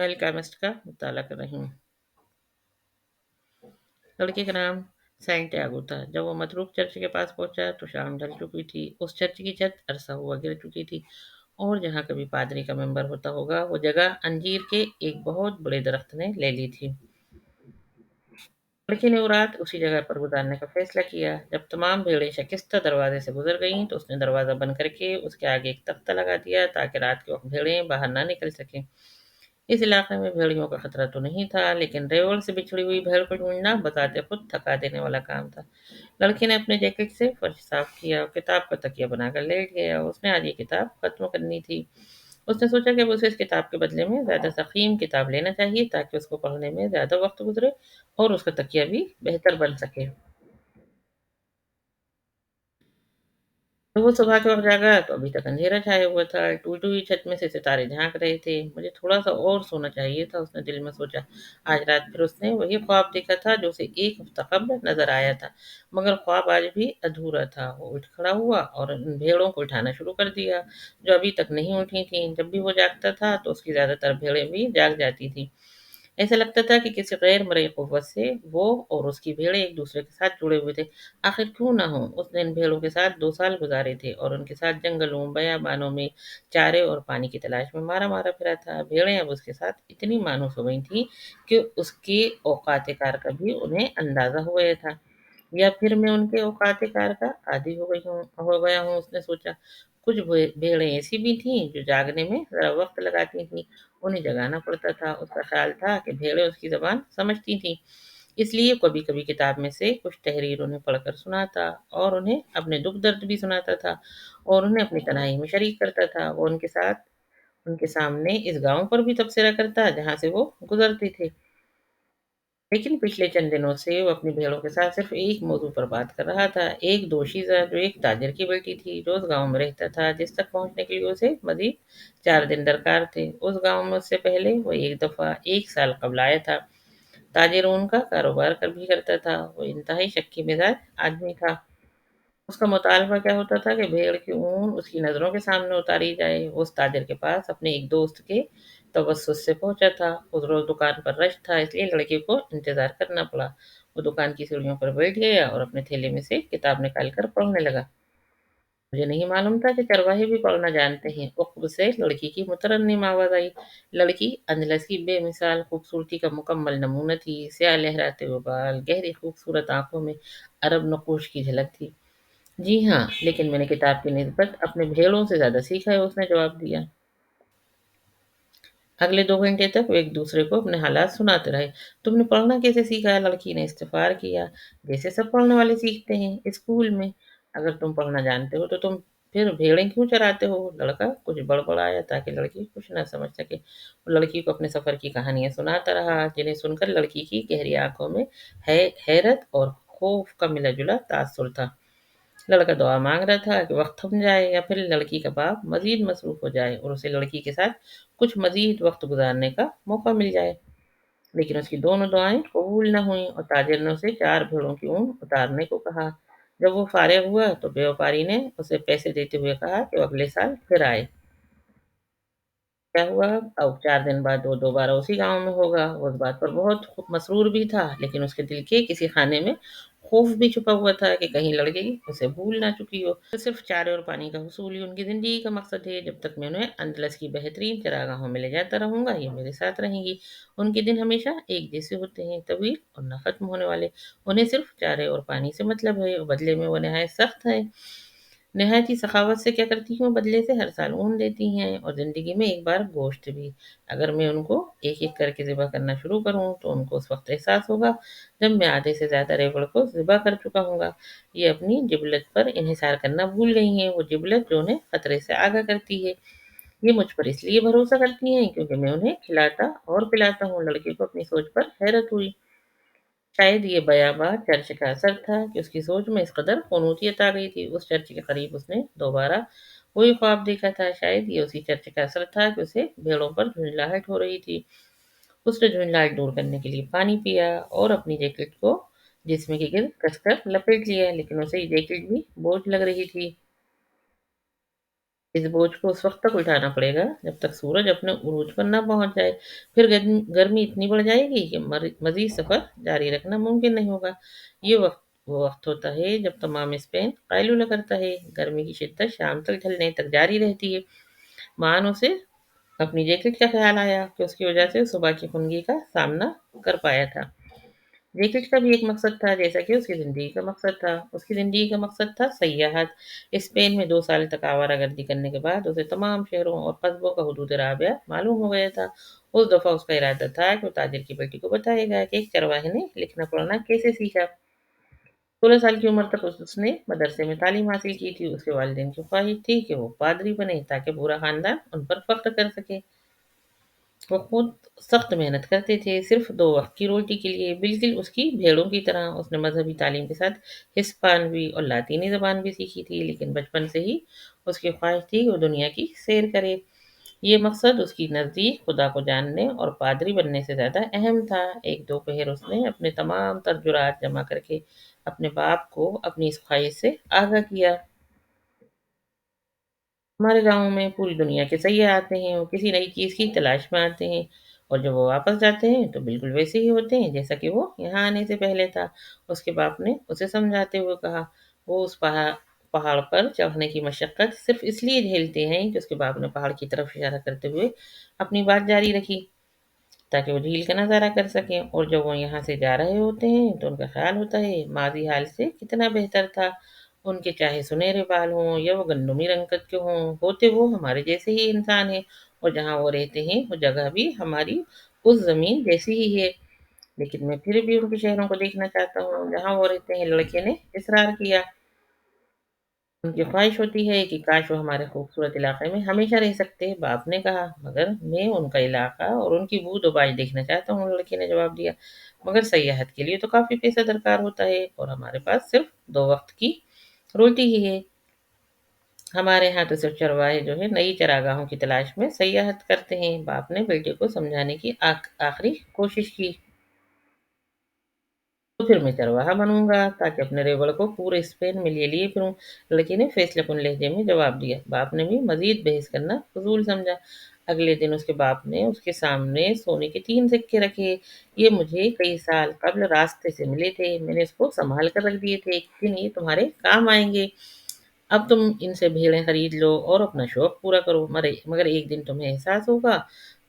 میں الکیمسٹ کا مطالعہ کر رہی ہوں۔ لڑکے کا نام سینٹیاگو تھا۔ جب وہ متروک چرچ کے پاس پہنچا تو شام ڈھل چکی تھی۔ اس چرچ کی چھت عرصہ ہوا گر چکی تھی، اور جہاں کبھی پادری کا ممبر ہوتا ہوگا وہ جگہ انجیر کے ایک بہت بڑے درخت نے لے لی تھی۔ لڑکے نے وہ رات اسی جگہ پر گزارنے کا فیصلہ کیا۔ جب تمام بھیڑیں شکستہ دروازے سے گزر گئیں تو اس نے دروازہ بند کر کے اس کے آگے ایک تختہ لگا دیا تاکہ رات کے وقت بھیڑیں باہر نہ نکل سکیں۔ اس علاقے میں بھیڑیوں کا خطرہ تو نہیں تھا، لیکن ریوڑ سے بچھڑی ہوئی بھیڑ کو ڈھونڈنا بذات خود تھکا دینے والا کام تھا۔ لڑکے نے اپنے جیکٹ سے فرش صاف کیا اور کتاب کا تکیہ بنا کر لیٹ گیا۔ اس نے آج یہ کتاب ختم کرنی تھی۔ اس نے سوچا کہ اسے اس کتاب کے بدلے میں زیادہ ضخیم کتاب لینا چاہیے تاکہ اس کو پڑھنے میں زیادہ وقت گزرے اور اس کا تکیہ بھی بہتر بن سکے۔ جب وہ صبح کے وقت جاگا تو ابھی تک اندھیرا چھایا ہوا تھا۔ ٹوٹی ہوئی چھت میں سے ستارے جھانک رہے تھے۔ مجھے تھوڑا سا اور سونا چاہیے تھا، اس نے دل میں سوچا۔ آج رات پھر اس نے وہی خواب دیکھا تھا جو اسے ایک ہفتہ قبل نظر آیا تھا، مگر خواب آج بھی ادھورا تھا۔ وہ اٹھ کھڑا ہوا اور ان بھیڑوں کو اٹھانا شروع کر دیا جو ابھی تک نہیں اٹھی تھیں۔ جب بھی وہ جاگتا تھا تو اس کی زیادہ تر بھیڑیں بھی جاگ جاتی تھیں۔ ایسا لگتا تھا کہ کسی غیر مرئی قوت سے وہ اور اس کی بھیڑیں ایک دوسرے کے ساتھ جڑے ہوئے تھے۔ آخر کیوں نہ ہوں، اس نے ان بھیڑوں کے ساتھ 2 سال گزارے تھے اور ان کے ساتھ جنگلوں بیابانوں میں چارے اور پانی کی تلاش میں مارا مارا پھرا تھا۔ بھیڑیں اب اس کے ساتھ اتنی مانوس ہو گئی تھیں کہ اس کے اوقات کار کا بھی انہیں اندازہ ہو گیا تھا، یا پھر میں ان کے اوقات کار کا عادی ہو گیا ہوں، اس نے سوچا۔ کچھ بھیڑیں ایسی بھی تھیں جو جاگنے میں ذرا وقت لگاتی تھیں، انہیں جگانا پڑتا تھا۔ اس کا خیال تھا کہ بھیڑیں اس کی زبان سمجھتی تھیں، اس لیے کبھی کبھی کتاب میں سے کچھ تحریر انہیں پڑھ کر سناتا اور انہیں اپنے دکھ درد بھی سناتا تھا اور انہیں اپنی تنہائی میں شریک کرتا تھا۔ وہ ان کے سامنے اس گاؤں پر بھی تبصرہ کرتا جہاں سے وہ گزرتے تھے، لیکن پچھلے چند دنوں سے وہ اپنی بھیڑوں کے ساتھ صرف ایک موضوع پر بات کر رہا تھا، ایک دوشیزہ جو ایک تاجر کی بیٹی تھی جو اس گاؤں میں رہتا تھا، جس تک پہنچنے کے لیے اسے مزید 4 دن درکار تھے۔ اس گاؤں میں اس سے پہلے وہ ایک دفعہ 1 سال قبل آیا تھا۔ تاجر اون کا کاروبار بھی کرتا تھا۔ وہ انتہائی شکی مزاج آدمی تھا۔ اس کا مطالبہ کیا ہوتا تھا کہ بھیڑ کی اون اس کی نظروں کے سامنے اتاری جائے۔ وہ اس تاجر کے پاس اپنے ایک دوست کے توسط سے پہنچا تھا۔ اس روز دکان پر رش تھا، اس لیے لڑکے کو انتظار کرنا پڑا۔ وہ دکان کی سیڑھیوں پر بیٹھ گیا اور اپنے تھیلے میں سے کتاب نکال کر پڑھنے لگا۔ مجھے نہیں معلوم تھا کہ چرواہے بھی پڑھنا جانتے ہیں۔ عقب سے لڑکی کی مترنم آواز آئی۔ لڑکی اندلس کی بے مثال خوبصورتی کا مکمل نمونہ تھی۔ سیاہ لہراتے ہوئے بال، گہری خوبصورت آنکھوں میں عرب نقوش کی جھلک تھی۔ جی ہاں، لیکن میں نے کتاب کی نسبت اپنے بھیڑوں سے زیادہ سیکھا ہے، اس نے جواب دیا۔ اگلے 2 گھنٹے تک وہ ایک دوسرے کو اپنے حالات سناتے رہے۔ تم نے پڑھنا کیسے سیکھا؟ لڑکی نے استفسار کیا۔ جیسے سب پڑھنے والے سیکھتے ہیں، اسکول میں۔ اگر تم پڑھنا جانتے ہو تو تم پھر بھیڑیں کیوں چراتے ہو؟ لڑکا کچھ بڑبڑایا تاکہ لڑکی کچھ نہ سمجھ سکے۔ وہ لڑکی کو اپنے سفر کی کہانیاں سناتا رہا، جنہیں سن کر لڑکی کی گہری آنکھوں میں حیرت اور خوف کا ملا جلا تاثر تھا۔ لڑکا دعا مانگ رہا تھا کہ وقت تھم جائے یا پھر لڑکی کا باپ مزید مصروف ہو جائے اور اسے لڑکی کے ساتھ کچھ مزید وقت گزارنے کا موقع مل جائے، لیکن اس کی دونوں دعائیں قبول نہ ہوئیں اور تاجر نے اسے 4 بھیڑوں کی اون اتارنے کو کہا۔ جب وہ فارغ ہوا تو بیوپاری نے اسے پیسے دیتے ہوئے کہا کہ وہ اگلے سال پھر آئے۔ کیا ہوا؟ اب 4 دن بعد وہ دوبارہ اسی گاؤں میں ہوگا۔ وہ اس بات پر بہت مسرور بھی تھا، لیکن اس کے دل کے کسی خانے میں خوف بھی چھپا ہوا تھا کہ کہیں لڑکی اسے بھول نہ چکی ہو۔ تو صرف چارے اور پانی کا حصول ہی ان کی زندگی کا مقصد ہے۔ جب تک میں انہیں اندلس کی بہترین چراگاہوں میں لے جاتا رہوں گا، یہ میرے ساتھ رہیں گی۔ ان کے دن ہمیشہ ایک جیسے ہوتے ہیں، طویل اور نہ ختم ہونے والے۔ انہیں صرف چارے اور پانی سے مطلب ہے، اور بدلے میں وہ نہایت سخت ہے۔ نہایت ہی سخاوت سے کیا کرتی ہیں، بدلے سے ہر سال اون دیتی ہیں اور زندگی میں ایک بار گوشت بھی۔ اگر میں ان کو ایک ایک کر کے ذبح کرنا شروع کروں تو ان کو اس وقت احساس ہوگا جب میں آدھے سے زیادہ ریوڑ کو ذبح کر چکا ہوں گا۔ یہ اپنی جبلت پر انحصار کرنا بھول گئی ہیں، وہ جبلت جو انہیں خطرے سے آگاہ کرتی ہے۔ یہ مجھ پر اس لیے بھروسہ کرتی ہیں کیونکہ میں انہیں کھلاتا اور پلاتا ہوں۔ لڑکی کو اپنی سوچ پر حیرت ہوئی۔ شاید یہ بیاباں چرچ کا اثر تھا کہ اس کی سوچ میں اس قدر قنوتیت آ گئی تھی۔ اس چرچ کے قریب اس نے دوبارہ وہی خواب دیکھا تھا۔ شاید یہ اسی چرچ کا اثر تھا کہ اسے بھیڑوں پر جھنجھلاہٹ ہو رہی تھی۔ اس نے جھنجھلاہٹ دور کرنے کے لیے پانی پیا اور اپنی جیکٹ کو جسم کے گرد کس کر لپیٹ لیا، لیکن اسے یہ جیکٹ بھی بوجھ لگ رہی تھی۔ इस बोझ को उस वक़्त तक उठाना पड़ेगा जब तक सूरज अपने उरूज पर ना पहुँच जाए। फिर गर्मी इतनी बढ़ जाएगी कि मज़ीद सफ़र जारी रखना मुमकिन नहीं होगा। ये वक़्त वो वक़्त होता है जब तमाम स्पेन क़ैलूला करता है। गर्मी की शिद्दत शाम तक ढलने तक जारी रहती है। महान उसे अपनी जैकेट का ख़्याल आया कि उसकी वजह से सुबह की खुनगी का सामना कर पाया था। जैकेट का भी एक मकसद था, जैसा कि उसकी ज़िंदगी का मकसद था। उसकी ज़िंदगी का मकसद था सयाहत। स्पेन में 2 साल तक आवारागर्दी करने के बाद उसे तमाम शहरों और कस्बों का हुदूद राबिया मालूम हो गया था। उस दफ़ा उसका इरादा था कि वो ताजिर की बेटी को बताएगा कि एक चरवाहे ने लिखना-पढ़ना कैसे सीखा। 16 साल की उम्र तक उसने मदरसे में तालीम हासिल की थी। उसके वालिदैन की ख्वाहिश थी कि वो पादरी बने ताकि पूरा ख़ानदान उन पर फ़ख्र कर सके। वो खुद सख्त मेहनत करते थे, सिर्फ 2 वक़्त की रोटी के लिए, बिल्कुल उसकी भेड़ों की तरह। उसने मज़हबी तालीम के साथ हिस्पानवी और लातीनी ज़बान भी सीखी थी, लेकिन बचपन से ही उसकी ख्वाहिश थी कि वो दुनिया की सैर करे। ये मकसद उसकी नज़दीक खुदा को जानने और पादरी बनने से ज़्यादा अहम था। एक दोपहर उसने अपने तमाम तर्जुरात जमा करके अपने बाप को अपनी इस ख्वाहिश से आगाह किया। हमारे गाँव में पूरी दुनिया के सैयाह आते हैं, वो किसी नई चीज़ की तलाश में आते हैं और जब वो वापस जाते हैं तो बिल्कुल वैसे ही होते हैं जैसा कि वो यहाँ आने से पहले था। उसके बाप ने उसे समझाते हुए कहा, वो उस पहाड़ पर चढ़ने की मशक्कत सिर्फ़ इसलिए झेलते हैं कि उसके बाप ने पहाड़ की तरफ इशारा करते हुए अपनी बात जारी रखी। ताकि वो झील का नज़ारा कर सकें और जब वो यहाँ से जा रहे होते हैं तो उनका ख़्याल होता है माज़ी हाल से कितना बेहतर था। उनके चाहे सुनहरे बाल हों या वो गंदमी रंगत के हों, होते वो हमारे जैसे ही इंसान हैं और जहाँ वो रहते हैं वो जगह भी हमारी उस ज़मीन जैसी ही है। लेकिन मैं फिर भी उनके शहरों को देखना चाहता हूँ जहाँ वो रहते हैं, लड़के ने इसरार किया। उनकी ख्वाहिश होती है कि काश वो हमारे खूबसूरत इलाके में हमेशा रह सकते। बाप ने कहा, मगर मैं उनका इलाका और उनकी बूद व बाज देखना चाहता हूँ, लड़के ने जवाब दिया। मगर सयाहत के लिए तो काफ़ी पैसा दरकार होता है और हमारे पास सिर्फ 2 वक़्त की रोटी ही है। हमारे यहाँ तो सिर्फ चरवाहे जो है नई चरागाहों की तलाश में सयाहत करते हैं। बाप ने बेटे को समझाने की आखिरी कोशिश की। तो फिर मैं चरवाहा बनूँगा ताकि अपने रेवड़ को पूरे स्पेन में लिए फिरूँ। लड़की ने फैसलेकुन लहजे में जवाब दिया। बाप ने भी मज़ीद बहस करना फ़ुज़ूल समझा। अगले दिन उसके बाप ने उसके सामने सोने के 3 सिक्के रखे। ये मुझे कई साल कब्ल रास्ते से मिले थे। मैंने इसको सँभाल कर रख दिए थे। एक दिन ये तुम्हारे काम आएँगे। अब तुम इनसे भेड़ें खरीद लो और अपना शौक पूरा करो। मगर एक दिन तुम्हें एहसास होगा,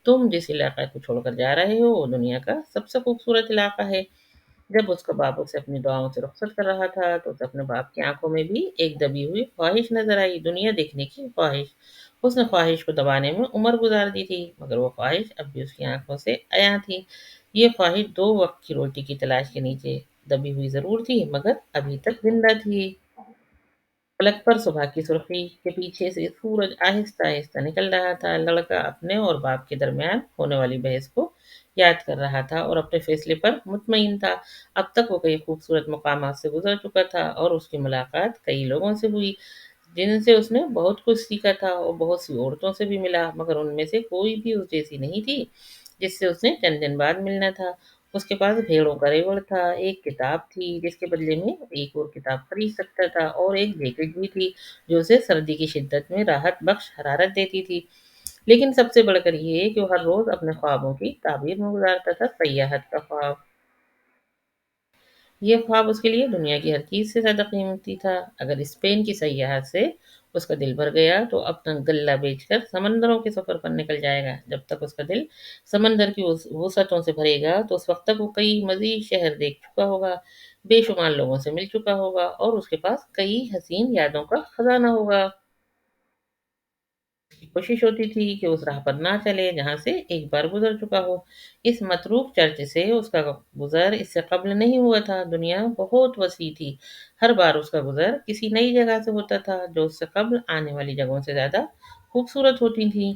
तुम जिस इलाके को छोड़कर जा रहे हो, वो दुनिया का सबसे खूबसूरत इलाका है। जब उसका बाप उसे अपनी दुआओं से रुखसत कर रहा था, तो उसे अपने बाप की आँखों में भी एक दबी हुई ख्वाहिश नज़र आई, दुनिया देखने की ख्वाहिश। उसने ख्वाहिश को दबाने में उम्र गुज़ार दी थी, मगर वो ख्वाहिश अब भी उसकी आँखों से अयां थी। ये ख्वाहिश 2 वक़्त की रोटी की तलाश के नीचे दबी हुई ज़रूर थी, मगर अभी तक ज़िंदा थी। पलक पर सुबह की सुर्खी के पीछे से सूरज आहिस्ता-आहिस्ता निकल रहा था। लड़का अपने और बाप के दरमियान होने वाली बहस को याद कर रहा था और अपने फैसले पर मुतमईन था। अब तक वो कई खूबसूरत मकामात से गुज़र चुका था और उसकी मुलाकात कई लोगों से हुई, जिनसे उसने बहुत कुछ सीखा था और बहुत सी औरतों से भी मिला, मगर उनमें से कोई भी उस जैसी नहीं थी, जिससे उसने चंद दिन बाद मिलना था। उसके पास भेड़ों का रेवड़ था, एक किताब थी जिसके बदले में एक और किताब खरीद सकता था और एक जैकेट भी थी, जो उसे सर्दी की शिद्दत में राहत बख्श हरारत देती थी। लेकिन सबसे बढ़कर ये कि वो हर रोज़ अपने ख्वाबों की ताबीर में गुज़ारता था, सयाहत का ख्वाब। ये ख्वाब उसके लिए दुनिया की हर चीज़ से ज़्यादा कीमती था। अगर स्पेन की सयाहत से उसका दिल भर गया, तो अपना गल्ला बेचकर समंदरों के सफ़र पर निकल जाएगा। जब तक उसका दिल समंदर की वुसअतों से भरेगा, तो उस वक़्त तक वो कई मज़ीद शहर देख चुका होगा, बेशुमार लोगों से मिल चुका होगा और उसके पास कई हसीन यादों का खज़ाना होगा। कोशिश होती थी कि उस राह पर ना चले जहाँ से एक बार गुज़र चुका हो। इस मतरूक चर्च से उसका गुज़र इससे कब्ल नहीं हुआ था। दुनिया बहुत वसी थी। हर बार उसका गुज़र किसी नई जगह से होता था, जो उससे कब्ल आने वाली जगहों से ज़्यादा खूबसूरत होती थीं।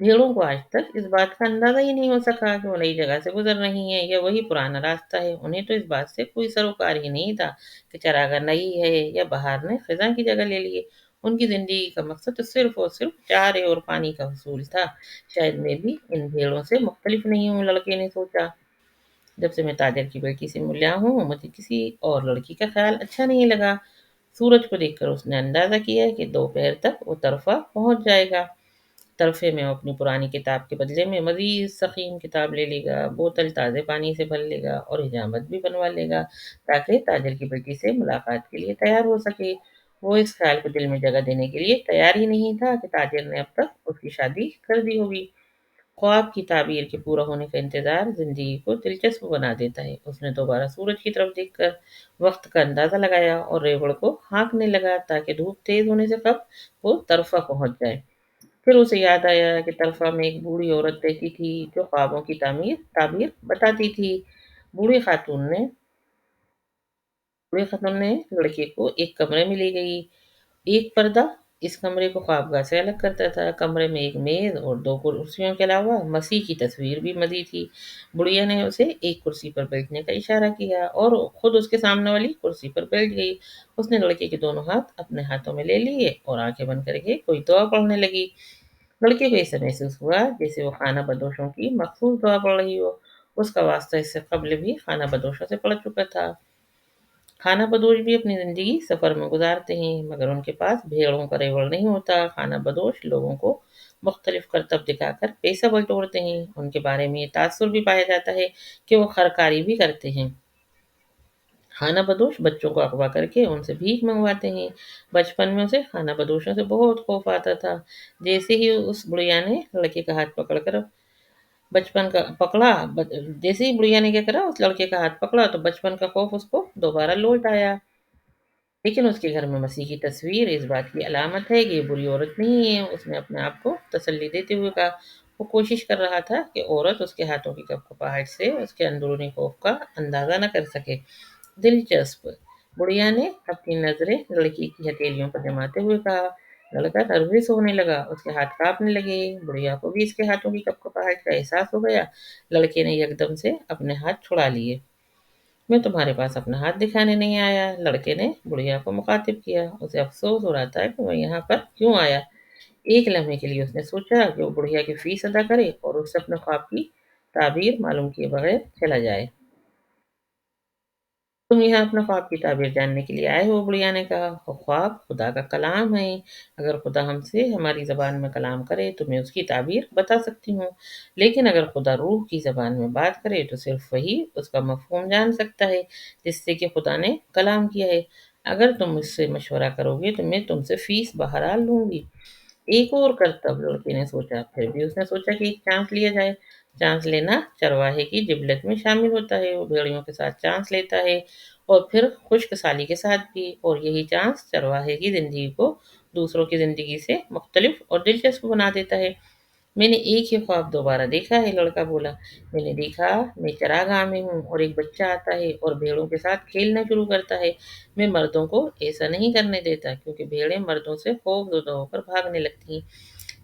भेड़ों को आज तक इस बात का अंदाज़ा ही नहीं हो सका कि वो नई जगह से गुज़र रही हैं या वही पुराना रास्ता है। उन्हें तो इस बात से कोई सरोकार ही नहीं था कि चरागाह नई है या बहार ने ख़ज़ां की जगह ले ली है। उनकी ज़िंदगी का मकसद तो सिर्फ़ और सिर्फ़ चारे और पानी का हसूल था। शायद मैं भी इन भेड़ों से मुख्तलिफ़ नहीं हूँ, लड़के ने सोचा। जब से मैं ताजर की बेटी से मिला हूँ, मुझे किसी और लड़की का ख़्याल अच्छा नहीं लगा। सूरज को देखकर उसने अंदाज़ा किया कि दोपहर तक वो तरफ़ा पहुँच जाएगा। तरफ़े में वो अपनी पुरानी किताब के बदले में मज़ीद सक़ीम किताब ले लेगा, बोतल ताज़े पानी से भर लेगा और हिजामत भी बनवा लेगा, ताकि ताजिर की बेटी से मुलाकात के लिए तैयार हो सके। वो इस ख़्याल को दिल में जगह देने के लिए तैयार ही नहीं था कि ताजिर ने अब तक उसकी शादी कर दी होगी। ख्वाब की ताबीर के पूरा होने का इंतज़ार ज़िंदगी को दिलचस्प बना देता है। उसने दोबारा सूरज की तरफ देखकर वक़्त का अंदाज़ा लगाया और रेवड़ को हाँकने लगा ताकि धूप तेज़ होने से कब वो तरफ़ा पहुँच जाए। फिर उसे याद आया कि तरफ़ा में एक बूढ़ी औरत रहती थी जो ख्वाबों की ताबीर बताती थी। बूढ़ी खातून ने बूढ़ी खातून ने लड़के को एक कमरे में ले गई। एक पर्दा इस कमरे को ख्वाबगह से अलग करता था। कमरे में एक मेज़ और 2 कुर्सियों के अलावा मसीह की तस्वीर भी मँधी थी। बुढ़िया ने उसे एक कुर्सी पर बैठने का इशारा किया और खुद उसके सामने वाली कुर्सी पर बैठ गई। उसने लड़के के दोनों हाथ अपने हाथों में ले लिए और आँखें बंद करके कोई दुआ पढ़ने लगी। लड़के को ऐसा महसूस हुआ जैसे वो खाना बदोशों की मखसूस दुआ पढ़ रही हो। उसका वास्ता इससे कब्ल भी खाना बदोशों से पड़ चुका था। खाना बदोश भी अपनी ज़िंदगी सफ़र में गुज़ारते हैं, मगर उनके पास भेड़ों का रेवड़ नहीं होता। खाना बदोश लोगों को मुख्तलिफ करतब दिखाकर पैसा बटोरते हैं। उनके बारे में ये तासुर भी पाया जाता है कि वो खरकारी भी करते हैं। खाना बदोश बच्चों को अगवा करके उनसे भीख मंगवाते हैं। बचपन में उसे खाना बदोशों से बहुत खौफ आता था। जैसे ही उस बुढ़िया ने लड़के का हाथ पकड़कर बचपन का पकड़ा ब जैसे ही बुढ़िया ने क्या करा उस लड़के का हाथ पकड़ा तो बचपन का खौफ उसको दोबारा लौट आया। लेकिन उसके घर में मसीह की तस्वीर इस बात की अलामत है कि ये बुरी औरत नहीं है। उसने अपने आप को तसल्ली देते हुए कहा। वो कोशिश कर रहा था कि औरत उसके हाथों की कपकपाहट से उसके अंदरूनी खौफ का अंदाज़ा न कर सके। दिलचस्प। बुढ़िया ने अपनी नज़रें लड़की की हथेलियों पर जमाते हुए कहा। लड़का नर्वस होने लगा, उसके हाथ काँपने लगे। बुढ़िया को भी इसके हाथों की कपकपाहट का एहसास हो गया। लड़के ने यकदम से अपने हाथ छुड़ा लिए। मैं तुम्हारे पास अपना हाथ दिखाने नहीं आया, लड़के ने बुढ़िया को मुखातिब किया। उसे अफसोस हो रहा था कि वह यहाँ पर क्यों आया। एक लम्हे के लिए उसने सोचा कि वो बुढ़िया की फीस अदा करे और उससे अपने ख्वाब की ताबीर मालूम किए बगैर चला जाए। तुम यहाँ अपना ख्वाब की ताबीर जानने के लिए आए हो, बुढ़िया ने कहा। ख्वाब खुदा का कलाम है। अगर खुदा हमसे हमारी ज़बान में कलाम करे तो मैं उसकी ताबीर बता सकती हूँ। लेकिन अगर खुदा रूह की ज़बान में बात करे तो सिर्फ वही उसका मफ़हूम जान सकता है जिससे कि खुदा ने कलाम किया है। अगर तुम मुझसे मशवरा करोगे तो मैं तुमसे फ़ीस बहरहाल लूँगी। एक और करतब लड़के ने सोचा। फिर भी उसने सोचा कि एक चांस लिया जाए। चांस लेना चरवाहे की जिबलत में शामिल होता है। वो भेड़ियों के साथ चांस लेता है और फिर खुशकसाली के साथ भी। और यही चांस चरवाहे की ज़िंदगी को दूसरों की ज़िंदगी से मुख्तलिफ और दिलचस्प बना देता है। मैंने एक ही ख्वाब दोबारा देखा है, लड़का बोला। मैंने देखा मैं चरागाह में हूँ और एक बच्चा आता है और भेड़ों के साथ खेलना शुरू करता है। मैं मर्दों को ऐसा नहीं करने देता क्योंकि भेड़ें मर्दों से खौफज़दा होकर भागने लगती हैं।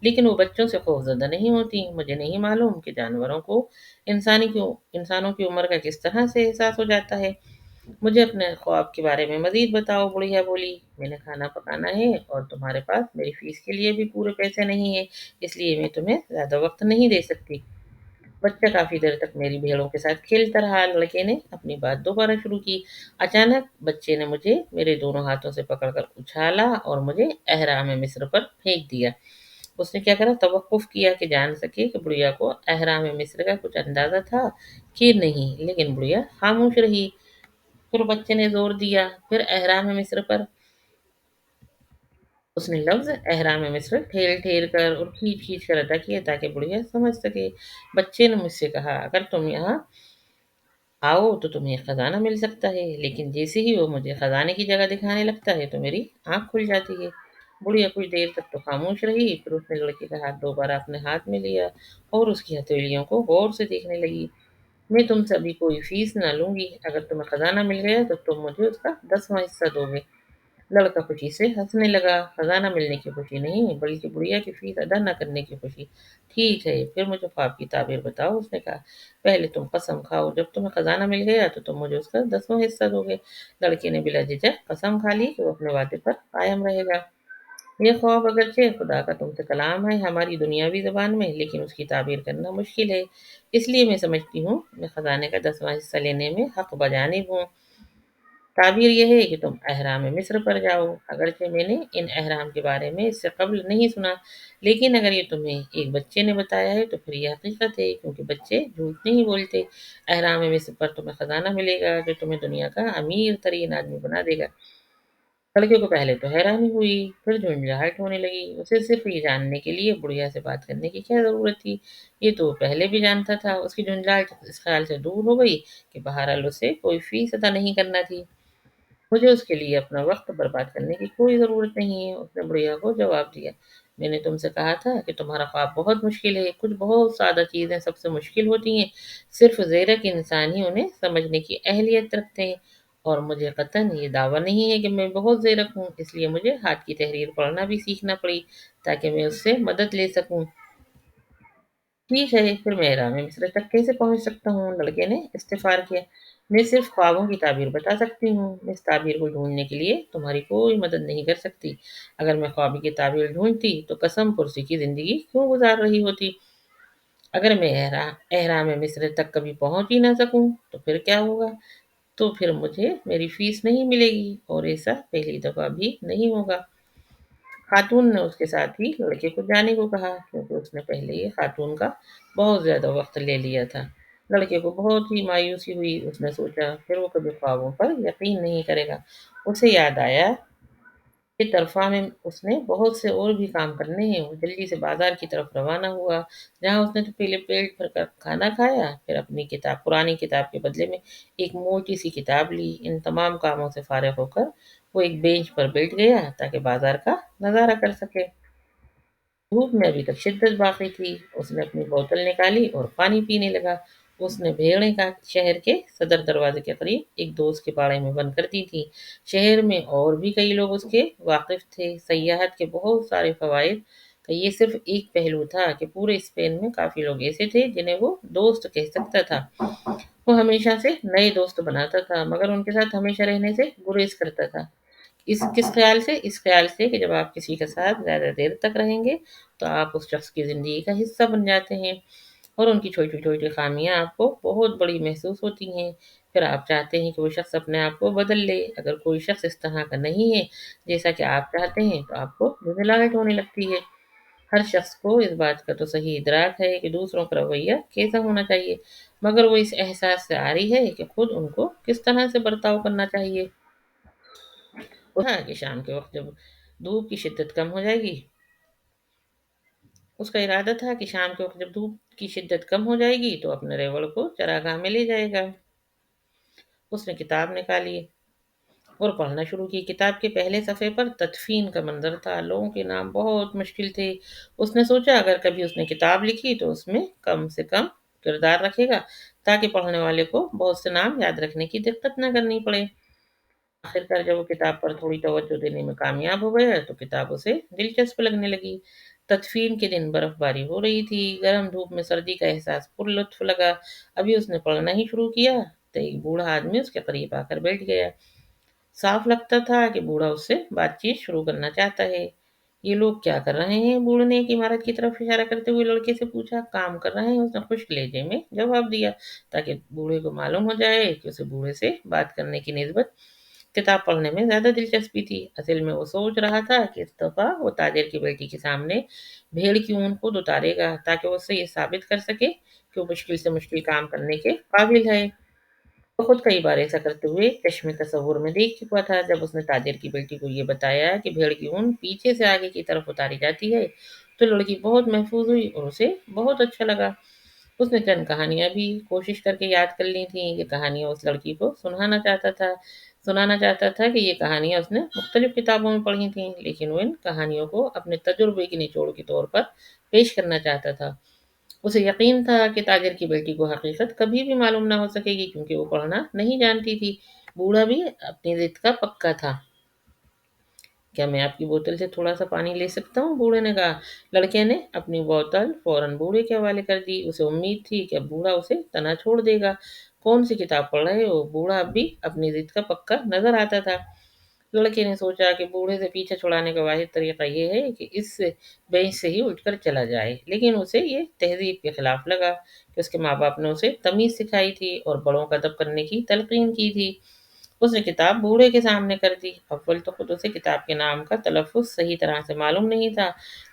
लेकिन वो बच्चों से खौफज़दा नहीं होती। मुझे नहीं मालूम कि जानवरों को इंसानों की उम्र का किस तरह से एहसास हो जाता है। मुझे अपने ख्वाब के बारे में मज़ीद बताओ, बुढ़िया बोली। मैंने खाना पकाना है और तुम्हारे पास मेरी फ़ीस के लिए भी पूरे पैसे नहीं हैं, इसलिए मैं तुम्हें ज़्यादा वक़्त नहीं दे सकती। बच्चा काफ़ी देर तक मेरी भेड़ों के साथ खेलता रहा। लड़के ने अपनी बात दोबारा शुरू की। अचानक बच्चे ने मुझे मेरे दोनों हाथों से पकड़कर उछाला और मुझे अहराम मिस्र पर फेंक दिया। उसने क्या करा, तवक़्क़ुफ़ किया कि जान सके कि बुढ़िया को अहराम मिस्र का कुछ अंदाज़ा था कि नहीं, लेकिन बुढ़िया ख़ामोश रही। फिर बच्चे ने ज़ोर दिया, फिर अहराम मिस्र पर। उसने लफ्ज़ अहराम मिस्र ठेल-ठेल कर और खींच-खींच कर अदा किया ताकि बुढ़िया समझ सके। बच्चे ने मुझसे कहा, अगर तुम यहाँ आओ तो तुम्हें एक खजाना मिल सकता है। लेकिन जैसे ही वो मुझे खजाने की जगह दिखाने लगता है तो मेरी आंख खुल जाती है। बुढ़िया कुछ देर तक तो खामोश रही, फिर उसने लड़के का हाथ दोबारा अपने हाथ में लिया और उसकी हथेलियों को गौर से देखने लगी। मैं तुमसे अभी कोई फीस ना लूंगी। अगर तुम्हें खजाना मिल गया तो तुम मुझे उसका 10वां हिस्सा दोगे। लड़का खुशी से हंसने लगा। खजाना मिलने की खुशी नहीं, बल्कि बुढ़िया की फीस अदा न करने की खुशी। ठीक है, फिर मुझे ख्वाब की ताबीर बताओ, उसने कहा। पहले तुम कसम खाओ, जब तुम्हें खजाना मिल गया तो तुम मुझे उसका 10वां हिस्सा दोगे। लड़के ने बिला झिझक कसम खा ली कि वो अपने वादे पर कायम रहेगा। ये ख्वाब अगरचे खुदा का तुमसे कलाम है हमारी दुनियावी ज़बान में, लेकिन उसकी ताबीर करना मुश्किल है। इसलिए मैं समझती हूँ मैं खजाने का 10वां हिस्सा लेने में हक़ बजानिब हूँ। تعبیر یہ ہے کہ تم احرام مصر پر جاؤ۔ اگرچہ میں نے ان احرام کے بارے میں اس سے قبل نہیں سنا، لیکن اگر یہ تمہیں ایک بچے نے بتایا ہے تو پھر یہ حقیقت ہے، کیونکہ بچے جھوٹ نہیں بولتے۔ احرام مصر پر تمہیں خزانہ ملے گا جو تمہیں دنیا کا امیر ترین آدمی بنا دے گا۔ لڑکے کو پہلے تو حیرانی ہوئی، پھر جھنجھلاہٹ ہونے لگی۔ اسے صرف یہ جاننے کے لیے بڑھیا سے بات کرنے کی کیا ضرورت تھی؟ یہ تو وہ پہلے بھی جانتا تھا۔ اس کی جھنجھلاہٹ اس خیال سے دور ہو گئی کہ بہرحال اسے کوئی فیس ادا نہیں کرنا تھی۔ مجھے اس کے لیے اپنا وقت برباد کرنے کی کوئی ضرورت نہیں ہے، اس نے بڑھیا کو جواب دیا۔ میں نے تم سے کہا تھا کہ تمہارا خواب بہت مشکل ہے، کچھ بہت سادہ چیزیں سب سے مشکل ہوتی ہیں، صرف زیرک انسان ہی انہیں سمجھنے کی اہلیت رکھتے ہیں، اور مجھے قطعاً یہ دعویٰ نہیں ہے کہ میں بہت زیرک ہوں، اس لیے مجھے ہاتھ کی تحریر پڑھنا بھی سیکھنا پڑی تاکہ میں اس سے مدد لے سکوں۔ ٹھیک ہے، پھر میں احرام مصر تک کیسے پہنچ سکتا ہوں؟ لڑکے نے استفسار کیا۔ میں صرف خوابوں کی تعبیر بتا سکتی ہوں، میں اس تعبیر کو ڈھونڈنے کے لیے تمہاری کوئی مدد نہیں کر سکتی۔ اگر میں خواب کی تعبیر ڈھونڈتی تو قسم پرسی کی زندگی کیوں گزار رہی ہوتی؟ اگر میں احرام مصر تک کبھی پہنچ ہی نہ سکوں تو پھر کیا ہوگا؟ تو پھر مجھے میری فیس نہیں ملے گی، اور ایسا پہلی دفعہ بھی نہیں ہوگا۔ خاتون نے اس کے ساتھ ہی لڑکے کو جانے کو کہا، کیونکہ اس نے پہلے ہی خاتون کا بہت زیادہ وقت لے لیا تھا۔ لڑکے کو بہت ہی مایوسی ہوئی، اس نے سوچا پھر وہ کبھی خوابوں پر یقین نہیں کرے گا۔ اسے یاد آیا کہ طرفہ میں اس نے بہت سے اور بھی کام کرنے ہیں۔ وہ جلدی سے بازار کی طرف روانہ ہوا، جہاں اس نے تو پہلے پیٹ بھر کر کھانا کھایا، پھر اپنی کتاب پرانی کتاب کے بدلے میں ایک موٹی سی کتاب لی۔ ان تمام کاموں سے فارغ ہو کر وہ ایک بینچ پر بیٹھ گیا تاکہ بازار کا نظارہ کر سکے۔ دھوپ میں ابھی تک شدت باقی تھی۔ اس نے اپنی بوتل نکالی اور پانی پینے لگا۔ اس نے بھیڑیں کا شہر کے صدر دروازے کے قریب ایک دوست کے باڑے میں بند کر دی تھی۔ شہر میں اور بھی کئی لوگ اس کے واقف تھے۔ سیاحت کے بہت سارے فوائد کا یہ صرف ایک پہلو تھا کہ پورے اسپین میں کافی لوگ ایسے تھے جنہیں وہ دوست کہہ سکتا تھا۔ وہ ہمیشہ سے نئے دوست بناتا تھا، مگر ان کے ساتھ ہمیشہ رہنے سے گریز کرتا تھا۔ کس خیال سے؟ اس خیال سے کہ جب آپ کسی کے ساتھ زیادہ دیر تک رہیں گے تو آپ اس شخص کی زندگی کا حصہ بن جاتے ہیں، اور ان کی چھوٹی چھوٹی خامیاں آپ کو بہت بڑی محسوس ہوتی ہیں۔ پھر آپ چاہتے ہیں کہ وہ شخص اپنے آپ کو بدل لے۔ اگر کوئی شخص اس طرح کا نہیں ہے جیسا کہ آپ چاہتے ہیں تو آپ کو جھنجھلاہٹ ہونے لگتی ہے۔ ہر شخص کو اس بات کا تو صحیح ادراک ہے کہ دوسروں کا رویہ کیسا ہونا چاہیے، مگر وہ اس احساس سے عاری ہے کہ خود ان کو کس طرح سے برتاؤ کرنا چاہیے۔ وہ تھا کہ شام کے وقت جب دھوپ کی شدت کم ہو جائے گی اس کا ارادہ تھا کہ شام کے وقت جب دھوپ کی شدت کم ہو جائے گی تو اپنے ریوڑ کو چراگاہ میں لے جائے گا۔ اس نے کتاب نکالی اور پڑھنا شروع کی۔ کتاب کے پہلے صفحے پر تدفین کا منظر تھا، لوگوں کے نام بہت مشکل تھے۔ اس نے سوچا اگر کبھی اس نے کتاب لکھی تو اس میں کم سے کم کردار رکھے گا تاکہ پڑھنے والے کو بہت سے نام یاد رکھنے کی دقت نہ کرنی پڑے۔ آخر کار جب وہ کتاب پر تھوڑی توجہ دینے میں کامیاب ہو گیا تو کتاب اسے دلچسپ لگنے لگی۔ تدفین کے دن برف باری ہو رہی تھی، گرم دھوپ میں سردی کا احساس پر لطف لگا۔ ابھی اس نے پڑھنا ہی شروع کیا تو ایک بوڑھا آدمی اس کے قریب آ کر بیٹھ گیا۔ صاف لگتا تھا کہ بوڑھا اس سے بات چیت شروع کرنا چاہتا ہے۔ یہ لوگ کیا کر رہے ہیں؟ بوڑھے نے ایک عمارت کی طرف اشارہ کرتے ہوئے لڑکے سے پوچھا۔ کام کر رہے ہیں، اس نے خشک لہجے میں جواب دیا تاکہ بوڑھے کو معلوم ہو جائے کہ اسے بوڑھے سے بات کرنے کی نسبت کتاب پڑھنے میں زیادہ دلچسپی تھی۔ اصل میں وہ سوچ رہا تھا کہ اس دفعہ وہ تاجر کی بیٹی کے سامنے بھیڑ کی اون خود اتارے گا تاکہ وہ اس سے یہ ثابت کر سکے کہ وہ مشکل سے مشکل کام کرنے کے قابل ہے۔ وہ خود کئی بار ایسا کرتے ہوئے چشم تصور میں دیکھ چکا تھا۔ جب اس نے تاجر کی بیٹی کو یہ بتایا کہ بھیڑ کی اون پیچھے سے آگے کی طرف اتاری جاتی ہے تو لڑکی بہت محفوظ ہوئی اور اسے بہت اچھا لگا۔ اس نے چند کہانیاں بھی کوشش کر کے یاد کر لی تھیں۔ یہ کہانیاں اس لڑکی کو سنانا چاہتا تھا کہ یہ کہانیاں اس نے مختلف کتابوں میں پڑھی تھیں، لیکن وہ ان کہانیوں کو اپنے تجربے کے نچوڑ کے طور پر پیش کرنا چاہتا تھا۔ اسے یقین تھا کہ تاجر کی بیٹی کو حقیقت کبھی بھی معلوم نہ ہو سکے گی کیونکہ وہ پڑھنا نہیں جانتی تھی۔ بوڑھا بھی اپنی ضد کا پکا تھا۔ کیا میں آپ کی بوتل سے تھوڑا سا پانی لے سکتا ہوں؟ بوڑھے نے کہا۔ لڑکے نے اپنی بوتل فوراً بوڑھے کے حوالے کر دی۔ اسے امید تھی کہ اب بوڑھا اسے تنہا چھوڑ دے گا۔ کون سی کتاب پڑھ رہے ہو؟ بوڑھا اب بھی اپنی ضد کا پکا نظر آتا تھا۔ لڑکے نے سوچا کہ بوڑھے سے پیچھا چھڑانے کا واحد طریقہ یہ ہے کہ اس بینچ سے ہی اٹھ کر چلا جائے، لیکن اسے یہ تہذیب کے خلاف لگا کہ اس کے ماں باپ نے اسے تمیز سکھائی تھی اور بڑوں کا ادب کرنے کی تلقین کی تھی۔ उसने किताब बूढ़े के सामने कर दी। अव्वल तो खुद उसे किताब के नाम का तलफ़्फ़ुज़ सही तरह से मालूम नहीं था।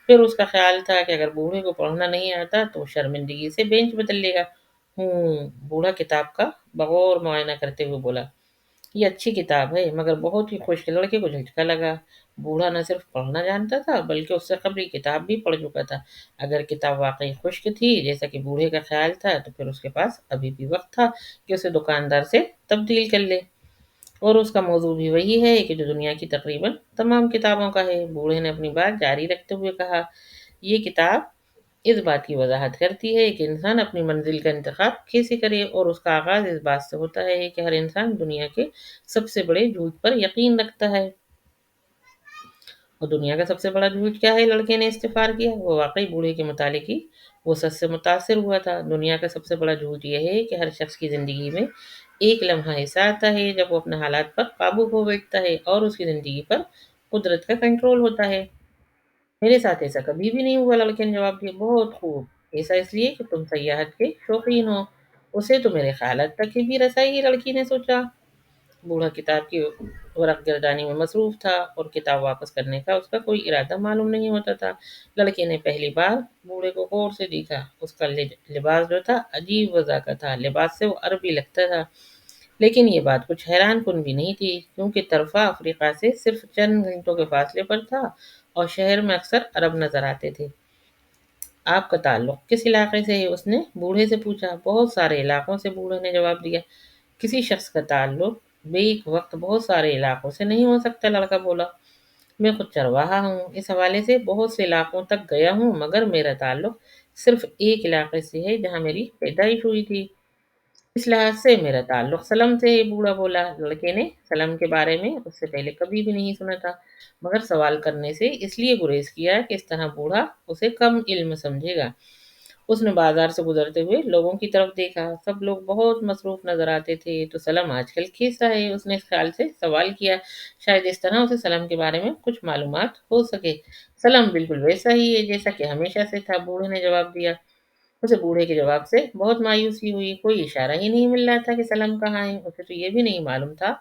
फिर उसका ख़्याल था कि अगर बूढ़े को पढ़ना नहीं आता तो वो शर्मिंदगी से बेंच बदल लेगा। बूढ़ा किताब का बग़ौर मुआयना करते हुए बोला, ये अच्छी किताब है मगर बहुत ही खुश्क। लड़के को झटका लगा। बूढ़ा न सिर्फ पढ़ना जानता था बल्कि उससे कबल किताब भी पढ़ चुका था। अगर किताब वाकई खुश्क थी जैसा कि बूढ़े का ख्याल था तो फिर उसके पास अभी भी वक्त था कि उसे दुकानदार से तब्दील कर ले। और उसका मौजू भी वही है कि जो दुनिया की तकरीबन तमाम किताबों का है। बूढ़े ने अपनी बात जारी रखते हुए कहा, ये किताब इस बात की वजाहत करती है कि इंसान अपनी मंजिल का इंतखाब कैसे करे, और उसका आगाज़ इस बात से होता है कि हर इंसान दुनिया के सबसे बड़े झूठ पर यकीन रखता है। और दुनिया का सबसे बड़ा झूठ क्या है? लड़के ने इस्तिफ़ार किया। वो वाक़ई बूढ़े के मुतालिक ही वो सच से मुतासिर हुआ था। दुनिया का सबसे बड़ा झूठ ये है कि हर शख़्स की ज़िंदगी में एक लम्हा ऐसा आता है जब वो अपने हालात पर काबू खो बैठता है और उसकी ज़िंदगी पर कुदरत का कंट्रोल होता है। मेरे साथ ऐसा कभी भी नहीं हुआ, लड़के ने जवाब दिया। बहुत खूब। ऐसा इसलिए कि तुम सयाहत के शौकीन हो। उसे तो मेरे ख़यालात तक की भी रसाई, लड़की ने सोचा। बूढ़ा किताब की वरक़ गर्दानी में मसरूफ़ था और किताब वापस करने का उसका कोई इरादा मालूम नहीं होता था। लड़के ने पहली बार बूढ़े को गौर से देखा। उसका लिबास जो था अजीब वज़ा का था। लिबास से वो अरबी लगता था। लेकिन ये बात कुछ हैरानकुन भी नहीं थी क्योंकि तरफ़ा अफ़्रीका से सिर्फ़ चंद घंटों के फ़ासले पर था और शहर में अक्सर अरब नज़र आते थे। आपका ताल्लुक़ किस इलाक़े से है? उसने बूढ़े से पूछा। बहुत सारे इलाक़ों से, बूढ़े ने जवाब दिया। किसी शख़्स का ताल्लुक़ बेक वक़्त बहुत सारे इलाक़ों से नहीं हो सकता, लड़का बोला। मैं खुद चरवाहा हूँ, इस हवाले से बहुत से इलाक़ों तक गया हूँ मगर मेरा ताल्लुक़ सिर्फ़ एक इलाक़े से है जहाँ मेरी पैदाइश हुई थी। इस लिहाज से मेरा ताल्लुक़ सलम से है, बूढ़ा बोला। लड़के ने सलम के बारे में उससे पहले कभी भी नहीं सुना था मगर सवाल करने से इसलिए गुरेज़ किया कि इस तरह बूढ़ा उसे कम इल्म समझेगा। उसने बाज़ार से गुज़रते हुए लोगों की तरफ देखा। सब लोग बहुत मसरूफ़ नज़र आते थे। तो सलम आजकल कैसा है? उसने इस ख़्याल से सवाल किया। शायद इस तरह उसे सलम के बारे में कुछ मालूमात हो सके। सलम बिल्कुल वैसा ही है जैसा कि हमेशा से था, बूढ़े ने जवाब दिया। उसे बूढ़े के जवाब से बहुत मायूसी हुई। कोई इशारा ही नहीं मिल रहा था कि सलम कहाँ है। उसे तो ये भी नहीं मालूम था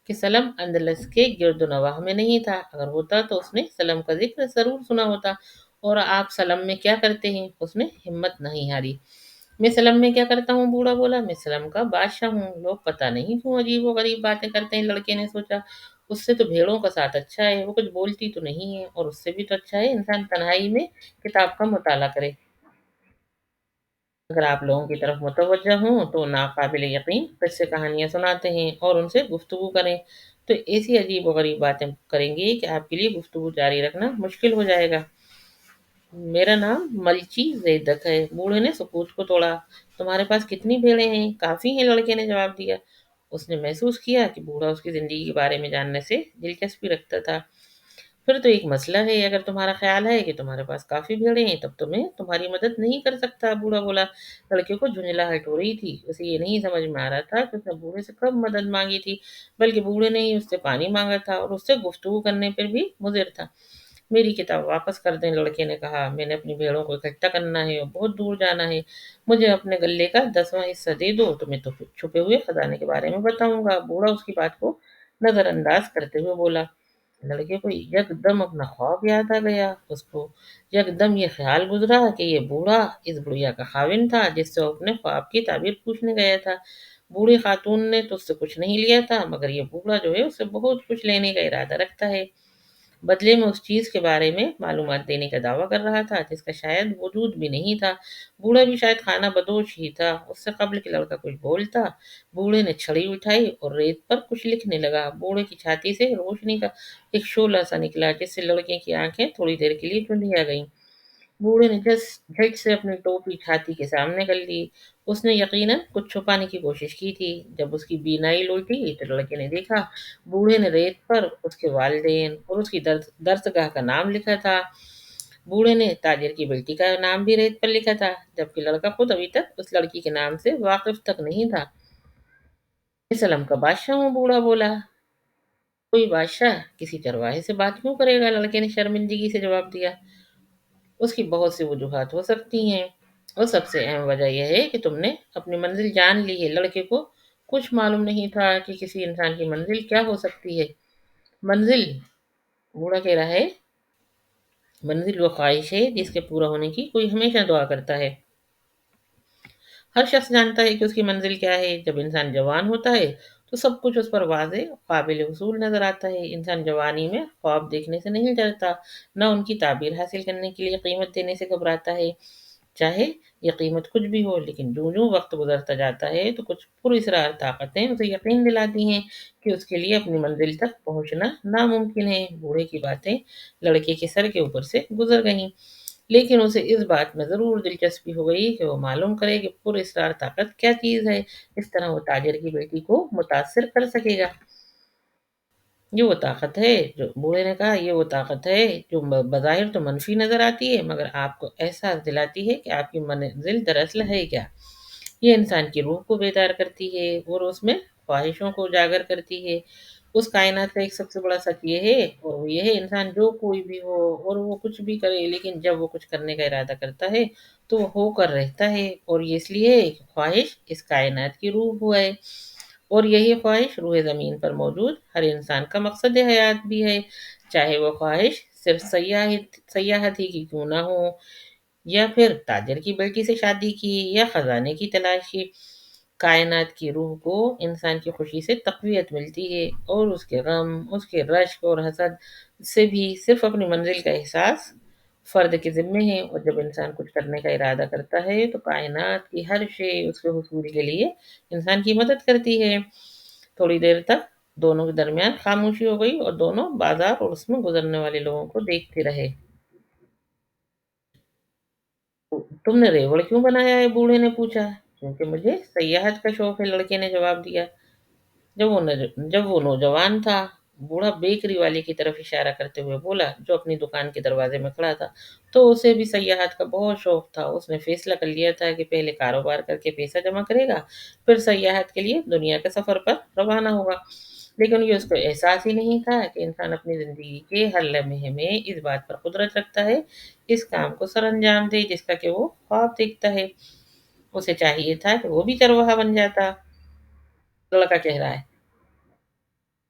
कि सलम अंदलस के गिरदोनवाह में नहीं था। अगर होता तो उसने सलम का ज़िक्र ज़रूर सुना होता। और आप सलम में क्या करते हैं? उसने हिम्मत नहीं हारी। मैं सलम में क्या करता हूँ? बूढ़ा बोला। मैं सलम का बादशाह हूँ। लोग पता नहीं क्यों अजीब-ओ-गरीब बातें करते हैं, लड़के ने सोचा। उससे तो भेड़ों का साथ अच्छा है, वो कुछ बोलती तो नहीं है, और उससे भी तो अच्छा है इंसान तन्हाई में किताब का मुताला करे। अगर आप लोगों की तरफ मुतवज्जह हों तो नाक़ाबिल यकीन किस्से कहानियाँ सुनाते हैं और उनसे गुफ्तगू करें। तो ऐसी अजीब व गरीब बातें करेंगे कि आपके लिए गुफ्तगू जारी रखना मुश्किल हो जाएगा। मेरा नाम मलची ज़ैदक है। बूढ़े ने सुकूत को तोड़ा। तुम्हारे पास कितनी भेड़ें हैं? काफ़ी हैं, लड़के ने जवाब दिया। उसने महसूस किया कि बूढ़ा उसकी ज़िंदगी के बारे में जानने से दिलचस्पी रखता था। फिर तो एक मसला है। अगर तुम्हारा ख्याल है कि तुम्हारे पास काफ़ी भेड़ें हैं तब तो मैं तुम्हारी मदद नहीं कर सकता, बूढ़ा बोला। लड़के को झुंझलाहट हो रही थी। उसे ये नहीं समझ में आ रहा था कि उसने बूढ़े से कब मदद मांगी थी, बल्कि बूढ़े ने ही उससे पानी मांगा था और उससे गुफ्तगू करने पर भी मुज़िर था। मेरी किताब वापस कर दें, लड़के ने कहा। मैंने अपनी भेड़ों को इकट्ठा करना है और बहुत दूर जाना है। मुझे अपने गल्ले का 10वां हिस्सा दे दो तो मैं तो छुपे हुए खजाने के बारे में बताऊंगा। बूढ़ा उसकी बात को नज़रअंदाज करते हुए बोला। लड़के को यकदम अपना ख्वाब याद आ गया। उसको यकदम ये ख्याल गुजरा कि ये बूढ़ा इस बुढ़िया का खाविन था जिससे वो अपने ख्वाब की ताबीर पूछने गया था। बूढ़ी खातून ने तो उससे कुछ नहीं लिया था मगर ये बूढ़ा जो है उससे बहुत कुछ लेने का इरादा रखता है। बदले में उस चीज़ के बारे में मालूमात देने का दावा कर रहा था जिसका शायद वजूद भी नहीं था। बूढ़ा भी शायद खाना बदोश ही था। उससे कब्ल कि लड़का कुछ बोलता, बूढ़े ने छड़ी उठाई और रेत पर कुछ लिखने लगा। बूढ़े की छाती से रोशनी का एक शोला सा निकला जिससे लड़के की आंखें थोड़ी देर के लिए चुंधिया गईं। बूढ़े ने जस झट से अपनी टोपी छाती के सामने कर ली। उसने यकीनन कुछ छुपाने की कोशिश की थी। जब उसकी बीनाई लौटी तो लड़के ने देखा बूढ़े ने रेत पर उसके वालिदैन और उसकी दरसगाह का नाम लिखा था। बूढ़े ने ताजिर की बेटी का नाम भी रेत पर लिखा था, जबकि लड़का खुद अभी तक उस लड़की के नाम से वाकिफ तक नहीं था। मैं सलम का बादशाह हूँ, बूढ़ा बोला। कोई बादशाह किसी चरवाहे से बात क्यों करेगा? लड़के ने शर्मिंदगी से जवाब दिया। उसकी बहुत सी वजूहात हो सकती हैं और सबसे अहम वजह यह है कि तुमने अपनी मंजिल जान ली है। लड़के को کچھ معلوم نہیں تھا کہ کسی انسان کی منزل کیا ہو سکتی ہے۔ منزل، بوڑھا کہہ رہا ہے، منزل وہ خواہش ہے جس کے پورا ہونے کی کوئی ہمیشہ دعا کرتا ہے۔ ہر شخص جانتا ہے کہ اس کی منزل کیا ہے۔ جب انسان جوان ہوتا ہے تو سب کچھ اس پر واضح قابل حصول نظر آتا ہے۔ انسان جوانی میں خواب دیکھنے سے نہیں ڈرتا، نہ ان کی تعبیر حاصل کرنے کے لیے قیمت دینے سے گھبراتا ہے، چاہے یہ قیمت کچھ بھی ہو۔ لیکن جوں جوں وقت گزرتا جاتا ہے تو کچھ پراسرار طاقتیں اسے یقین دلاتی ہیں کہ اس کے لیے اپنی منزل تک پہنچنا ناممکن ہے۔ بوڑھے کی باتیں لڑکے کے سر کے اوپر سے گزر گئیں، لیکن اسے اس بات میں ضرور دلچسپی ہو گئی کہ وہ معلوم کرے کہ پراسرار طاقت کیا چیز ہے۔ اس طرح وہ تاجر کی بیٹی کو متاثر کر سکے گا۔ یہ وہ طاقت ہے، جو بوڑھے نے کہا، یہ وہ طاقت ہے جو بظاہر تو منفی نظر آتی ہے مگر آپ کو احساس دلاتی ہے کہ آپ کی منزل دراصل ہے کیا۔ یہ انسان کی روح کو بیدار کرتی ہے اور اس میں خواہشوں کو اجاگر کرتی ہے۔ اس کائنات کا ایک سب سے بڑا سچ یہ ہے، اور وہ یہ ہے، انسان جو کوئی بھی ہو اور وہ کچھ بھی کرے، لیکن جب وہ کچھ کرنے کا ارادہ کرتا ہے تو وہ ہو کر رہتا ہے، اور یہ اس لیے ہے کہ خواہش اس کائنات کی روح ہوا ہے، اور یہی خواہش روح زمین پر موجود ہر انسان کا مقصد حیات بھی ہے، چاہے وہ خواہش صرف سیاحت ہی کی کیوں نہ ہو، یا پھر تاجر کی بیٹی سے شادی کی، یا خزانے کی تلاش کی۔ کائنات کی روح کو انسان کی خوشی سے تقویت ملتی ہے، اور اس کے غم، اس کے رشک اور حسد سے بھی صرف اپنی منزل کا احساس فرد کے ذمے ہے۔ اور جب انسان کچھ کرنے کا ارادہ کرتا ہے تو کائنات کی ہر شے اس کے حصول کے لیے انسان کی مدد کرتی ہے۔ تھوڑی دیر تک دونوں کے درمیان خاموشی ہو گئی، اور دونوں بازار اور اس میں گزرنے والے لوگوں کو دیکھتے رہے۔ تم نے ریوڑ کیوں بنایا ہے؟ بوڑھے نے پوچھا۔ کیونکہ مجھے سیاحت کا شوق ہے، لڑکے نے جواب دیا۔ جب وہ نوجوان تھا، بوڑھا بیکری والے کی طرف اشارہ کرتے ہوئے بولا، جو اپنی دکان کے دروازے میں کھڑا تھا، تو اسے بھی سیاحت کا بہت شوق تھا۔ اس نے فیصلہ کر لیا تھا کہ پہلے کاروبار کر کے پیسہ جمع کرے گا، پھر سیاحت کے لیے دنیا کے سفر پر روانہ ہوگا۔ لیکن یہ اس کو احساس ہی نہیں تھا کہ انسان اپنی زندگی کے ہر لمحے میں اس بات پر قدرت رکھتا ہے، اس کام کو سر انجام دے جس کا کہ وہ خواب دیکھتا ہے۔ اسے چاہیے تھا کہ وہ بھی چرواہا بن جاتا۔ لڑکا کہہ رہا ہے،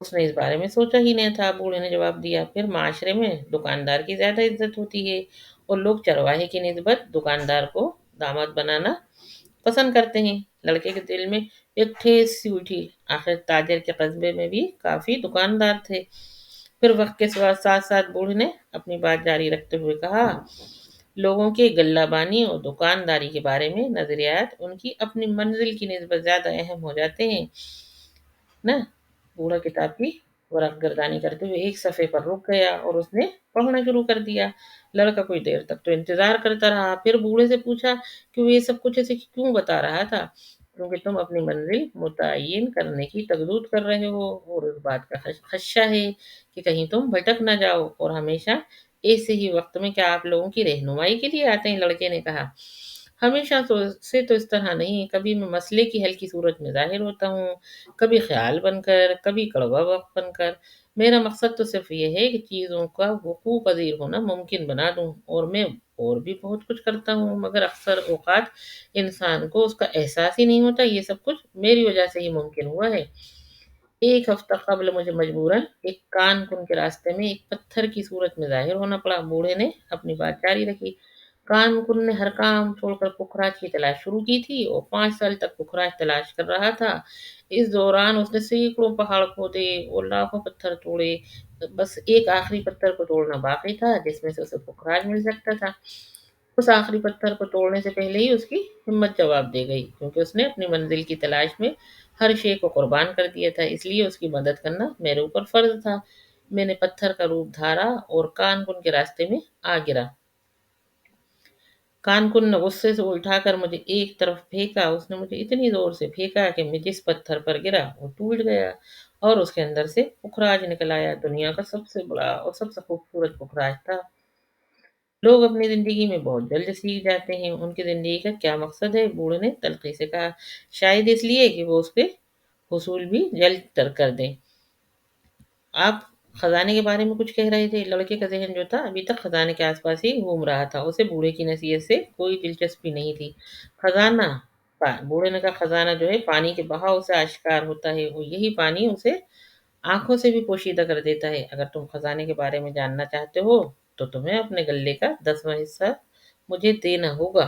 اس نے اس بارے میں سوچا ہی نہیں تھا، بوڑھے نے جواب دیا۔ پھر معاشرے میں دکاندار کی زیادہ عزت ہوتی ہے، اور لوگ چرواہے کی نسبت دکاندار کو داماد بنانا پسند کرتے ہیں۔ لڑکے کے دل میں ایک ٹھیس سی اٹھی، آخر تاجر کے قصبے میں بھی کافی دکاندار تھے۔ پھر وقت کے ساتھ ساتھ بوڑھے نے اپنی بات جاری رکھتے ہوئے کہا، لوگوں کے غلہ بانی اور دکانداری کے بارے میں نظریات ان کی اپنی منزل کی نسبت زیادہ اہم ہو جاتے ہیں نا۔ بوڑھا کتاب کی ورق گردانی کرتے ہوئے ایک صفحے پر رک گیا اور اس نے پڑھنا شروع کر دیا۔ لڑکا کوئی دیر تک تو انتظار کرتا رہا، پھر بوڑھے سے پوچھا کہ وہ یہ سب کچھ اسے کیوں بتا رہا تھا۔ کیونکہ تم اپنی منزل متعین کرنے کی تردد کر رہے ہو، اور اس بات کا خدشہ ہے کہ کہیں تم بھٹک نہ جاؤ، اور ہمیشہ ایسے ہی وقت میں کیا آپ لوگوں کی رہنمائی کے لیے آتے ہیں؟ لڑکے نے کہا، ہمیشہ تو اس طرح نہیں، کبھی میں مسئلے کی حل کی صورت میں ظاہر ہوتا ہوں، کبھی خیال بن کر، کبھی کڑوا وقت بن کر۔ میرا مقصد تو صرف یہ ہے کہ چیزوں کا وقوع پذیر ہونا ممکن بنا دوں، اور میں اور بھی بہت کچھ کرتا ہوں، مگر اکثر اوقات انسان کو اس کا احساس ہی نہیں ہوتا۔ یہ سب کچھ میری وجہ سے ہی ممکن ہوا ہے۔ ایک ہفتہ قبل مجھے مجبوراً ایک کان کن کے راستے میں ایک پتھر کی صورت میں ظاہر ہونا پڑا۔ بوڑھے نے اپنی بات جاری رکھی، کان کن نے ہر کام چھوڑ کر پکھراج کی تلاش شروع کی تھی، اور 5 سال تک پکھراج تلاش کر رہا تھا۔ اس دوران اس نے سینکڑوں پہاڑ کھودے اور لاکھوں پتھر توڑے، بس ایک آخری پتھر کو توڑنا باقی تھا جس میں سے اسے پکھراج مل سکتا تھا۔ اس آخری پتھر کو توڑنے سے پہلے ہی اس کی ہمت جواب دے گئی، کیونکہ اس نے اپنی منزل کی تلاش میں ہر شے کو قربان کر دیا تھا، اس لیے اس کی مدد کرنا میرے اوپر فرض تھا۔ میں نے پتھر کا روپ دھارا اور کان کن کے راستے میں آ گرا۔ کان کن نے غصے سے اٹھا کر مجھے ایک طرف پھینکا۔ اس نے مجھے اتنی زور سے پھینکا کہ میں جس پتھر پر گرا وہ ٹوٹ گیا، اور اس کے اندر سے پکھراج نکل آیا۔ دنیا کا سب سے بڑا اور سب سے خوبصورت پکھراج تھا۔ لوگ اپنی زندگی میں بہت جلد سیکھ جاتے ہیں، ان کی زندگی کا کیا مقصد ہے؟ بوڑھے نے تلخی سے کہا، شاید اس لیے کہ وہ اس کے حصول بھی جلد تر کر دیں۔ آپ خزانے کے بارے میں کچھ کہہ رہے تھے؟ لڑکے کا ذہن جو تھا ابھی تک خزانے کے آس پاس ہی گھوم رہا تھا، اسے بوڑھے کی نصیحت سے کوئی دلچسپی نہیں تھی۔ خزانہ बूढ़े ने कहा, खजाना जो है पानी के बहाव से आश्कार होता है, वो यही पानी उसे आंखों से भी पोशीदा कर देता है। अगर तुम खजाने के बारे में जानना चाहते हो तो तुम्हें अपने गल्ले का 10वां हिस्सा मुझे देना होगा।